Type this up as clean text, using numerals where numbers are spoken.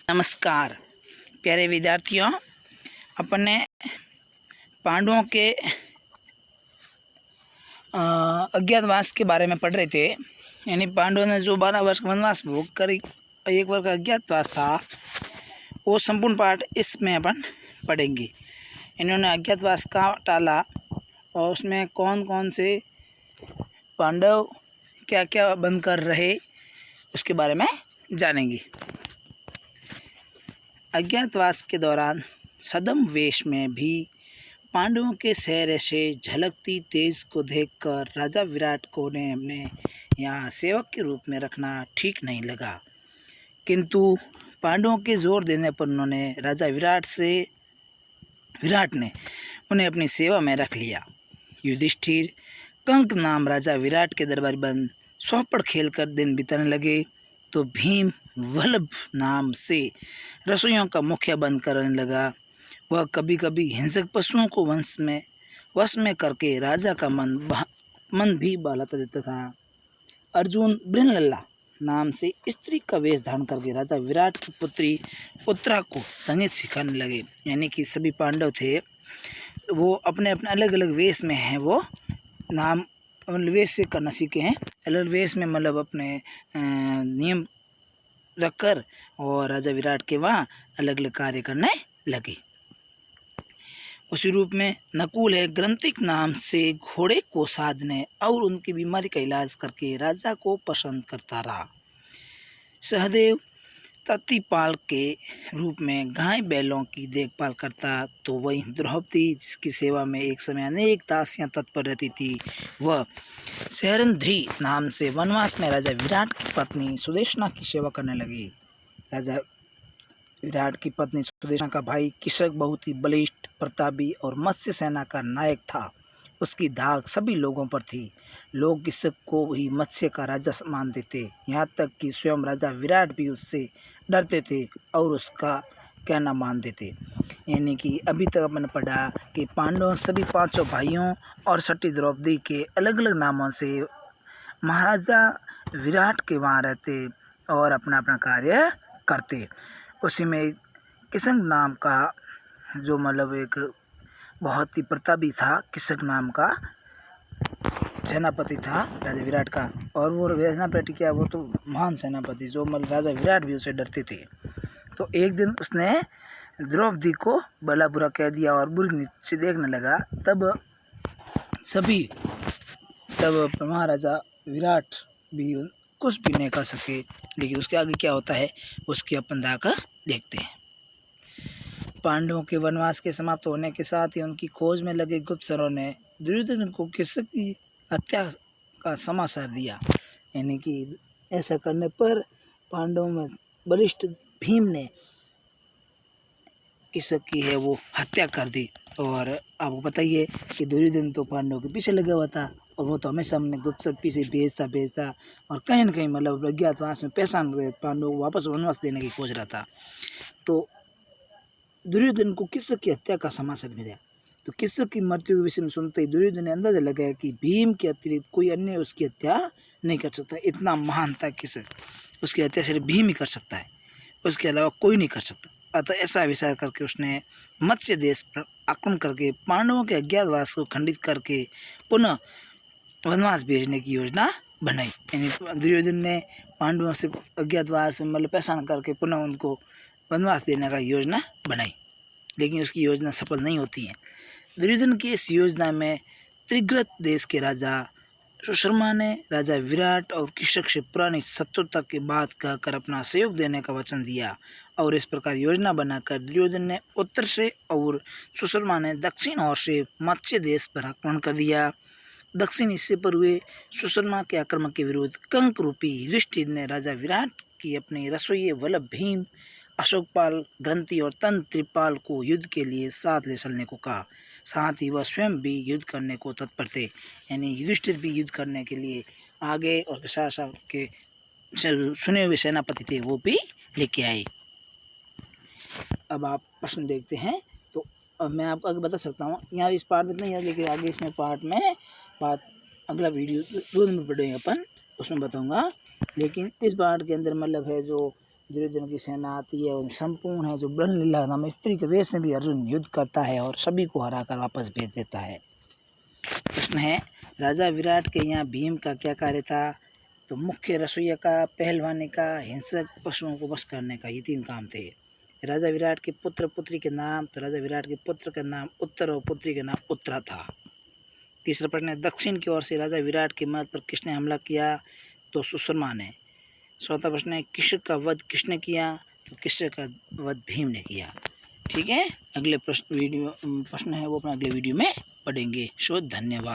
नमस्कार प्यारे विद्यार्थियों, अपन ने पांडवों के अज्ञातवास के बारे में पढ़ रहे थे। यानी पांडवों ने जो 12 वर्ष वनवास भोग कर एक वर्ष का अज्ञातवास था, वो संपूर्ण पाठ इसमें अपन पढ़ेंगे। इन्होंने अज्ञातवास का टाला और उसमें कौन कौन से पांडव क्या क्या बनकर रहे उसके बारे में जानेंगे। अज्ञातवास के दौरान सदम वेश में भी पांडवों के चेहरे से झलकती तेज को देखकर राजा विराट को ने अपने यहाँ सेवक के रूप में रखना ठीक नहीं लगा, किंतु पांडवों के जोर देने पर उन्होंने विराट ने उन्हें अपनी सेवा में रख लिया। युधिष्ठिर कंक नाम राजा विराट के दरबार बंद सौपड़ खेलकर दिन बिताने लगे तो भीम वल्लभ नाम से रसोइयों का मुखिया बनकर रहने लगा। वह कभी कभी हिंसक पशुओं को वश में करके राजा का मन भी बहलाता देता था। अर्जुन बृहनलला नाम से स्त्री का वेश धारण करके राजा विराट की पुत्री उत्तरा को संगीत सिखाने लगे। यानी कि सभी पांडव थे, वो अपने अपने अलग अलग वेश में हैं, वो नाम वेश से करना सीखे हैं। अलग वेश में मतलब अपने नियम रखकर और राजा विराट के वहाँ अलग अलग कार्य करने लगे। उसी रूप में नकुल है ग्रंथिक नाम से घोड़े को साधने और उनकी बीमारी का इलाज करके राजा को पसंद करता रहा। सहदेव तत्तीपाल के रूप में गाय बैलों की देखभाल करता, तो वही द्रौपदी जिसकी सेवा में एक समय अनेक दासियां तत्पर रहती थी, वह शरंध्री नाम से वनवास में राजा विराट की पत्नी सुदेशना की सेवा करने लगी। राजा विराट की पत्नी सुदेशना का भाई किशक बहुत ही बलिष्ठ, प्रतापी और मत्स्य सेना का नायक था। उसकी धाक सभी लोगों पर थी। लोग किशक को ही मत्स्य का राजा मानते थे, यहाँ तक कि स्वयं राजा विराट भी उससे डरते थे और उसका कहना मानते थे। यानी कि अभी तक मैंने पढ़ा कि पांडव सभी पांचों भाइयों और सती द्रौपदी के अलग अलग नामों से महाराजा विराट के वहाँ रहते और अपना अपना कार्य करते। उसी में किशक नाम का जो मतलब एक बहुत ही प्रतापी था, किशक नाम का सेनापति था राजा विराट का, और वो सेनापति क्या, वो तो महान सेनापति जो मतलब राजा विराट भी उसे डरते थे। तो एक दिन उसने द्रौपदी को भला बुरा कह दिया और बुरी नीति से देखने लगा। तब महाराजा विराट भी कुछ भी नहीं कर सके। लेकिन उसके आगे क्या होता है उसकी अपन दाकर देखते हैं। पांडवों के वनवास के समाप्त होने के साथ ही उनकी खोज में लगे गुप्तचरों ने दुर्योधन को किशक की हत्या का समाचार दिया। यानी कि ऐसा करने पर पांडवों में बलिष्ठ भीम ने किशक की है वो हत्या कर दी। और आपको बताइए कि दुर्योधन तो पांडवों के पीछे लगा हुआ था और वो तो हमेशा हमने गुप्तचर पीछे भेजता और कहीं न कहीं मतलब अज्ञातवास में पहचान गए पांडवों को वापस वनवास देने की खोज रहा था। तो दुर्योधन को किशक की हत्या का समाचार मिला। तो किशक की मृत्यु के विषय में सुनते ही दुर्योधन ने अंदाजा लगाया कि भीम के अतिरिक्त कोई अन्य उसकी हत्या नहीं कर सकता। इतना महान था किशक, उसकी हत्या सिर्फ भीम ही कर सकता है, उसके अलावा कोई नहीं कर सकता। अतः ऐसा विचार करके उसने मत्स्य देश पर आक्रमण करके पांडवों के अज्ञातवास को खंडित करके पुनः वनवास भेजने की योजना बनाई। यानी दुर्योधन ने पांडवों से अज्ञातवास में मतलब पहचान करके पुनः उनको वनवास देने का योजना बनाई, लेकिन उसकी योजना सफल नहीं होती है। दुर्योधन की इस योजना में त्रिग्रत देश के राजा सुशर्मा ने राजा विराट और किशक से पुरानी शत्रुता की बात कहकर अपना सहयोग देने का वचन दिया और इस प्रकार योजना बनाकर दुर्योधन ने उत्तर से और सुशर्मा ने दक्षिण ओर से मत्स्य देश पर आक्रमण कर दिया। दक्षिण हिस्से पर हुए सुशर्मा के आक्रमण के विरुद्ध कंक रूपी युधिष्ठिर ने राजा विराट की अपने रसोई वल्लभ भीम, अशोकपाल, ग्रंथि और तंत्रिपाल को युद्ध के लिए साथ ले चलने को कहा। साथ ही वह स्वयं भी युद्ध करने को तत्पर थे। यानी युधिष्ठिर भी युद्ध करने के लिए आगे और शासक के सुने हुए सेनापति थे वो भी लेके आए। अब आप प्रश्न देखते हैं। तो अब मैं आपको आगे बता सकता हूँ, यहाँ इस पार्ट में नहीं है लेकिन आगे इसमें बात अगला वीडियो 2 नंबर पढ़ेंगे अपन, उसमें बताऊँगा। लेकिन इस पार्ट के अंदर मतलब है जो दुर्योधन की सेना आती है और संपूर्ण है जो ब्रह्म लीला नाम स्त्री के वेश में भी अर्जुन युद्ध करता है और सभी को हराकर वापस भेज देता है। प्रश्न है, राजा विराट के यहाँ भीम का क्या कार्य था? तो मुख्य रसोइया का, पहलवानी का, हिंसक पशुओं को वश करने का, ये 3 काम थे। राजा विराट के पुत्र पुत्री के नाम, तो राजा विराट के पुत्र का नाम उत्तर और पुत्री का नाम उत्तरा था। तीसरा प्रश्न है, दक्षिण की ओर से राजा विराट के महल पर किसने हमला किया? तो सुशर्मा ने। चौथा प्रश्न है, किशक का वध किसने किया? तो किशक का वध भीम ने किया। ठीक है, अगले प्रश्न है वो अपना अगले वीडियो में पढ़ेंगे। धन्यवाद।